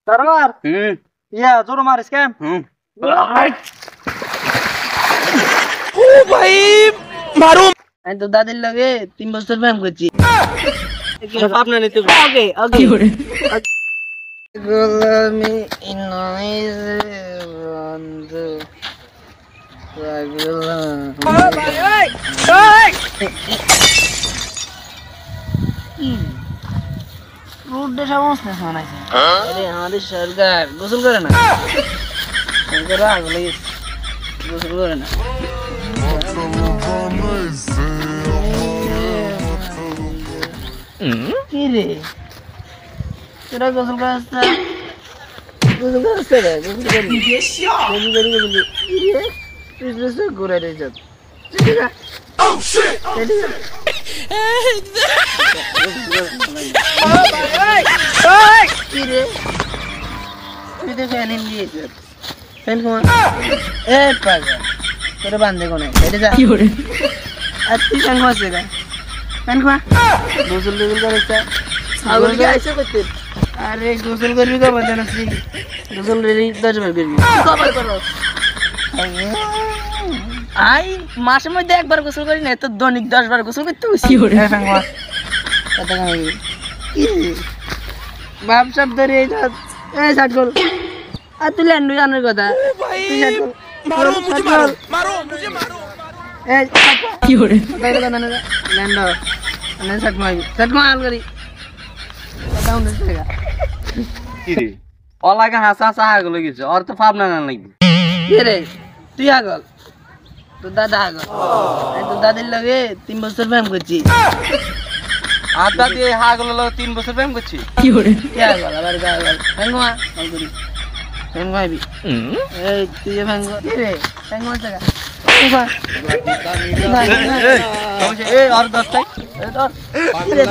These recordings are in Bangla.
सरवार या जोर मार स्कैम ओ भाई मारो আমি তো দাদির লগে 3 বছর প্রেম করছি आपने नहीं तो ওকে ওকে গোলামি ইনয়েজ বন্ধু পাগলা রোডে সমস্যা শোনাইছে আরে আমাদের সরকার গোসল করে না সরকার আগলে গোসল করে না কি রে তোরা গোসল করছিস গোসল করছিস রে গোসল করি গোসল তুই তো ঘুরে রে যত Oh shit! কিরে তুই তো ফ্যান দিয়েছ ফ্যান কমা এ পাগল তোরে বান্ধে কোনে এটা যা কি করে আর তুই ফ্যান কমাছে না ফ্যান কমা গোসল করেছে আগল কি আইছে করতে আরে গোসল করবি কবে জানাসি গোসল রে 10 বার করবি কবে করো আই মাসের মধ্যে একবার গোসল করি না তো দৈনিক 10 বার গোসল করতে হইছে হ্যাঁ ফ্যান কমা কত কামাই বাপ সব ধরে এই শার্ট গোল আর তুই ল্যান্ডু জানার কথা তুই শার্ট গোল মারো মুঝে মারো মারো মুঝে মারো এই কি করে তাইলে কথা না ল্যান্ডু না শার্ট মাল করি কথা হচ্ছে টাকা কি রে ওলাকে হাসা হাসা আগল গেছে আর তো ভাবনা না লাগবে কি রে তুই আগল তো দাদা আগল তো দাদির লগে 3 বছর প্রেম করছি আদা দিয়ে হাগল 3 বছর প্রেম করছি কি করে কি আগল আবার আগল ফেঙ্গমা কল করি ফেঙ্গমাইবি এই তুই ফেঙ্গ কি রে ফেঙ্গমা টাকা এই আর 10 টাই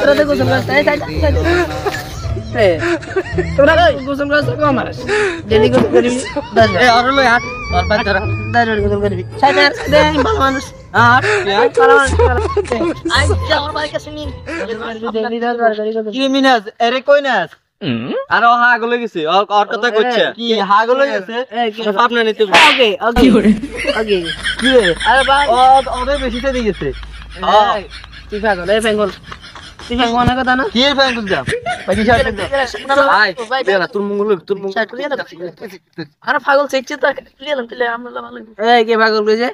তোরা তো গোসল করছিস তোরা গোসল করছিস কম মারস ডেলি গোসল করবি 10 এই আর লই হাত আর পাঁচ ধরা 10 বার গোসল করবি সাইড দে ভালো মানুষ আর ভালো মানুষ আই যা আমার বাইক আছে নি ডেলি 10 বার করি গোসল কি মিনাস আরে কই নাস আর ও হাগল গেছে আর কথা কইছে কি হাগল গেছে ভাবনা নিতে ওকে ওকে ওকে কি রে আরে ভাই ও ওদের বেশি তে দিয়েছে তুই পাগল এই ফেঙ্গল তুই ফেঙ্গল না কথা না কি ফ্যান করছ বাকি শার্ট আই বেলা তোর মঙ্গল শার্ট করিয়া দাও আরে পাগল চেকছে তো তুই আমরা ভালো এই কে পাগল কইছে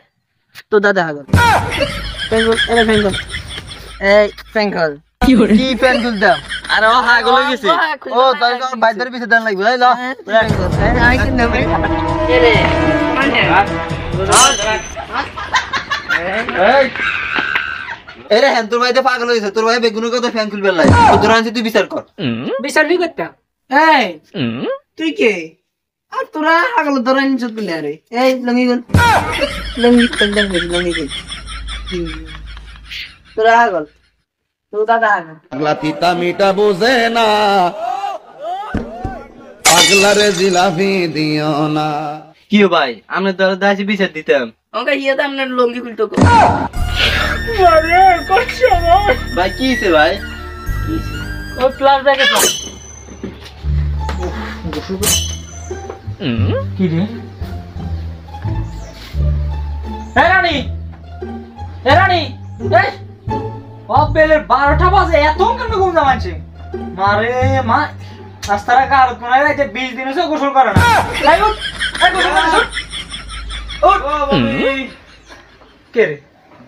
তো দাদা পাগল ফেঙ্গল এরে ফেঙ্গল এই ফেঙ্গল কি ফ্যান খুলতাম আর ও হাগল গেছে ও তোর বাইদের পিছে দান লাগবে এই ল আই কি নেবে এরে এই এরে হ্যাঁ তোর ভাইতে পাগল হয়েছে তোর ভাই বেগুনের কথা ফ্যান খুলবে লাই তোর আনছি তুই বিচার কর বিচার কি করতা এই তুই কে আর তোরা আগল ধরে নিছ তুলে আরে এই লঙ্গি গল লঙ্গি তন্দন গল লঙ্গি গল তোরা আগল তো দাদা আগল পাগলা পিতা মিটা বোঝে না পাগলা রে জিলাপি দিও না কি ভাই আমরা তোর দাসি বিচার দিতাম ওকে ইয়া তো আমনে লঙ্গি খুলতো আরে করছে ভাই কি হইছে ভাই ও প্লাস ব্যাগে তো কি রে এ রানী এই বেলের 12টা বাজে এত কেন ঘুম জামাচ্ছে মারে মা রাস্তার কার কোনায় রাইতে 20 দিন হইছে গোসল করে না এই উঠ এই গোসল কর উঠ কে রে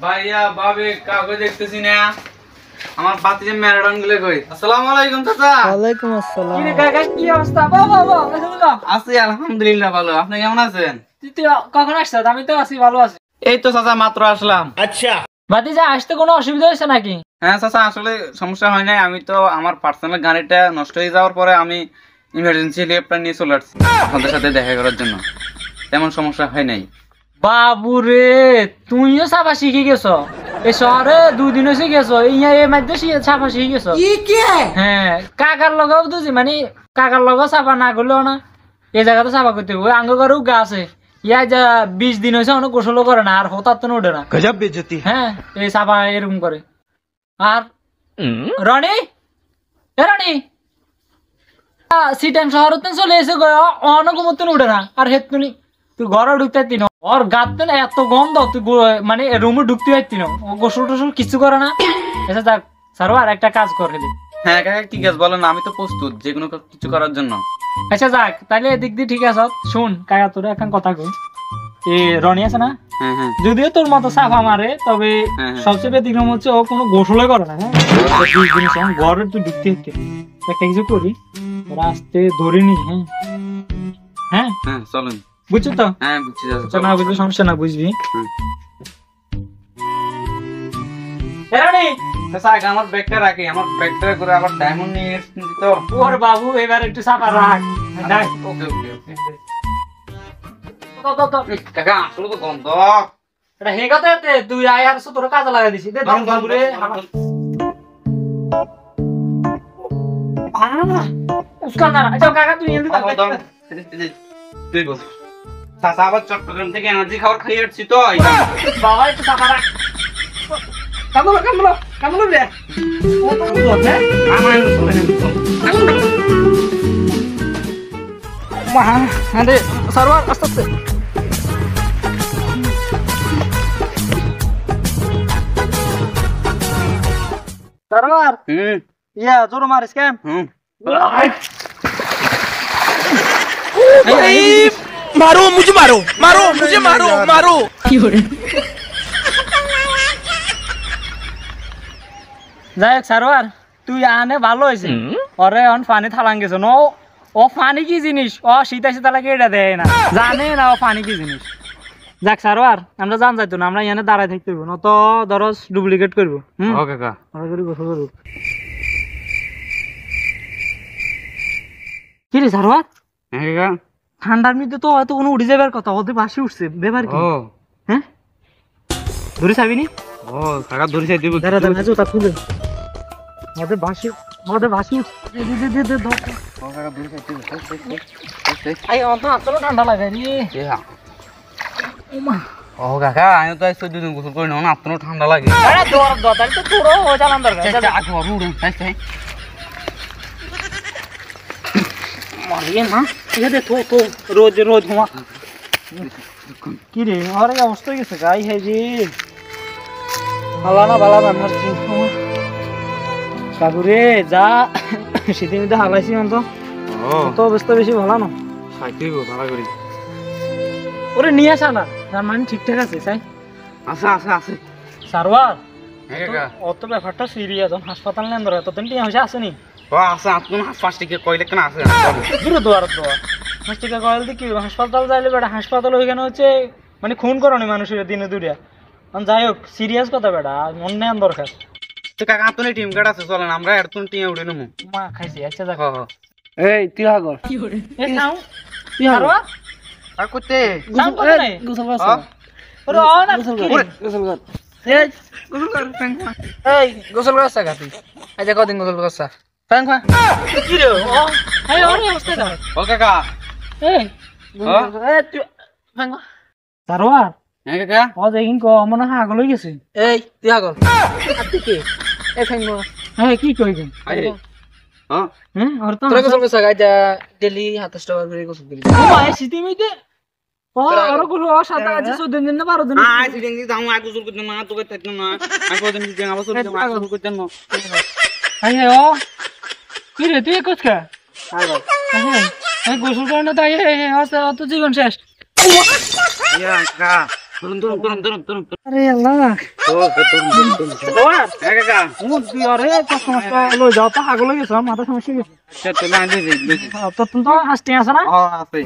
ভাইয়া বাবে কাগজ দেখতেছি না আমার বাতিজে ম্যারাডন গলে কই আসসালামু আলাইকুম চাচা ওয়ালাইকুম আসসালাম কি রে কাকা কি অবস্থা বাবা আছি আলহামদুলিল্লাহ ভালো আপনি কেমন আছেন তুই কখন আসছিস আমি তো আছি ভালো আছি এই তো চাচা মাত্র আসলাম ভাতিজা আসতে কোনো অসুবিধা হইছে নাকি হ্যাঁ চাচা আসলে সমস্যা হয় নাই আমি তো আমার পার্সোনাল গাড়িটা নষ্ট হয়ে যাওয়ার পরে আমি ইমার্জেন্সি হেল্পটা নিয়ে চলে আসছি আপনাদের সাথে দেখা করার জন্য তেমন সমস্যা হয় নাই বাবুরে তুইও চাপা শিখে গেছ এই শহরে 2 দিন হয়েছে গেছো ইয়া এই মধ্যে চাপা শিখে গেছো হ্যাঁ কাকার লগেও বুঝি মানে কাকার লগেও চাপা না করলেও না এই জায়গাতে চাপা করতে হবে আঙ্গ ঘরেও গা আছে ইয়া যা 20 দিন হয়েছে অনেক গোসলও করে না আর হঠাৎ তো উঠে না গজব বেজতি হ্যাঁ এই চাপা এরকম করে আর রনি এ রনি সিটাং শহরতে চলে এসে অনেক মতন উঠে না আর হেতুনি তুই ঘরে ঢুকতে পারতি না ওর গাতে না এত গন্ধ তুই মানে রুমে ঢুকতে পারতি না ও গোসল টোসল কিছু করে না এসে যাক স্যারও আর একটা কাজ করে দিই। হ্যাঁ কাকা ঠিক আছে বলেন, আমি তো প্রস্তুত যে কোনো কিছু করার জন্য। আচ্ছা যাক তাহলে এদিক দিয়ে ঠিক আছে শুন কাকা তোর এখন কথা কই এ রনি আছে না হ্যাঁ হ্যাঁ যদিও তোর মতো সাফা মারে তবে সবচেয়ে ব্যতিক্রম হচ্ছে ও কোনো গোসলে করে না। হ্যাঁ ঘরে তুই ঢুকতে হচ্ছে একটা কিছু করি ওরা আসতে ধরে নি। হ্যাঁ হ্যাঁ হ্যাঁ চলেন। বুঝছো তো? হ্যাঁ বুঝছি আচ্ছা না বুঝলে সমস্যা না বুঝবি। আমার ব্যাগটা রাখি, আমার ব্যাগটা করে আবার ডায়মন্ড নিয়ে এসেছি তো। ওর বাবু এবার একটু সাফা রাখ। ওকে ওকে ওকে তো কাকা আসলে তো গন্ধ এটা হে কথা তুই আয় আর তোর কাজে লাগাই দিছি দে বাবুরে उसका ना अच्छा काका तू जल्दी তুই বল চাচা আবার চট্টগ্রাম থেকে এনার্জি খাবার খাইয়ে আসছি তো বাবা একটু সাফা রাখ কামলো রে ও তো বলছ না আমার মা আরে সারওয়ার আস্তে আস্তে সারওয়ার ইয়া জোর মারিস কেন मारो मुझे मारो मारो मुझे मारो मारो যাই সারওয়ার তুই আনে ভালো হয়েছে ওরে অন পানি থালাং গেছ ন ও পানি কি জিনিস ও শীতা শীতা লাগে এটা দেয় না জানে না ও পানি কি জিনিস। যাক সারওয়ার আমরা জান যাইতো না আমরা এখানে দাঁড়ায় থাকতে হইব না তো দরজ ডুপ্লিকেট করবো। ও কাকা আমরা করি গোসল করব কি রে সারওয়ার হ্যাঁ কাকা ঠান্ডার মধ্যে তো হয়তো কোনো উড়ে যাবার কথা ওদের বাসি উঠছে ব্যাপার কি? ও হ্যাঁ ধরে চাবি নি ও কাকা ধরে চাই দিব দাঁড়া দাঁড়া জুতা খুলে ওদের বাসি উঠছে দে দে দে দে ধর ও কাকা ধরে চাই দিব আই অন্ত আসলে ঠান্ডা লাগে রে ওমা ও কাকা আমি তো আজকে দুদিন গোসল করি না আপনারও ঠান্ডা লাগে। আরে দর দর তো তোরও ও চালান দরকার আগে উড়ে চাই মারিয়ে না এটা দে তো রোজ রোজ হুমা কি রে আরে অবস্থা হয়ে গেছে গাই হে জি বালা না মারছি সাগুরে যা সেদিন তো হালাইছি অন্ত তো অবস্থা বেশি ভালো না খাইতে ভালো করি ওরে নিয়ে আসা না তার মানে ঠিকঠাক আছে চাই আছে আছে আছে সারওয়ার হ্যাঁ কাকা অত ব্যাপারটা সিরিয়াস হাসপাতাল নেন ধরে ততদিন টিয়া হয়েছে আসেনি ও আছে আপনার পাঁচ টিকে কইলে কেন আছে দূরে দোয়ার দোয়া হাসপাতাল কয়েল কি হাসপাতাল যাইলে বেটা হাসপাতাল ওইখানে হচ্ছে মানে খুন করনি মানুষের দিনে দুরিয়া যাই হোক সিরিয়াস কথা বেটা মন নেন দরকার তো কাকা আপনার টিম কার্ড আছে চলেন আমরা এরতুন টিম উড়ে নেবো। মা খাইছি আচ্ছা দেখো হ্যাঁ এই তুই আগর এ নাও তুই হারবা আর করতে নাম কত নাই গোসল কর ওরে অ না কি রে? গোসল কর এই গোসল কর এই গোসল করছ তুই আচ্ছা কদিন গোসল করছ ফ্যান খা কি রে ও এই ওরে অবস্থা দা ও কাকা এই এই তুই ফ্যান খা সারওয়ার হ্যাঁ কাকা ও দেখিন কো মনে হয় আগল হই গেছে এই তুই আগর আর তুই কে এই ফ্যান খা হ্যাঁ কি কইছেন আরে হ্যাঁ হ্যাঁ আর তো তোরা গোসল করছ গাইটা ডেলি 27 টাকা করে গোসল করি ও ভাই সিটি মিতে ও আর কোন ও সাদা আছে 14 দিন না 12 দিন আই সিডিং দি দাও আই গোসল করতে না তোকে থাকতে না আই কোদিন দিন আবার সব গোসল করতে না আই হে ও কি রে তুই কোচ কা আগর হ্যাঁ এই গোসল করে না তাই হে আছে অত জীবন শেষ ইয়া কাকা তুরুন আরে আল্লাহ ও সারওয়ার হ্যাঁ কাকা ও তুই আরে তো সমস্যা লই যাও তো আগল হই গেছে মাথা সমস্যা গেছে সে তো না দে দে তো তুমি তো হাসতে আছে না ও আছে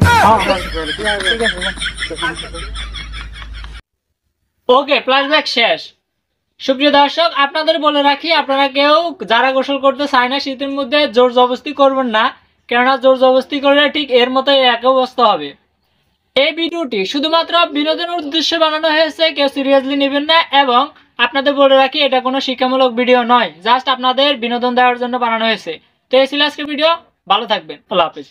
ওকে ফ্ল্যাশব্যাক শেষ। সুপ্রিয় দর্শক আপনাদের বলে রাখি আপনারা কেউ যারা গোসল করতে চায় না শীতের মধ্যে জোর জবরদস্তি করবেন না, কেননা জোর জবরদস্তি করলে ঠিক এর মতো এক অবস্থা হবে। এই ভিডিওটি শুধুমাত্র বিনোদনের উদ্দেশ্যে বানানো হয়েছে, কেউ সিরিয়াসলি নেবেন না। এবং আপনাদের বলে রাখি এটা কোনো শিক্ষামূলক ভিডিও নয়, জাস্ট আপনাদের বিনোদন দেওয়ার জন্য বানানো হয়েছে। তো এই ছিল আজকের ভিডিও, ভালো থাকবেন, আল্লাহ হাফেজ।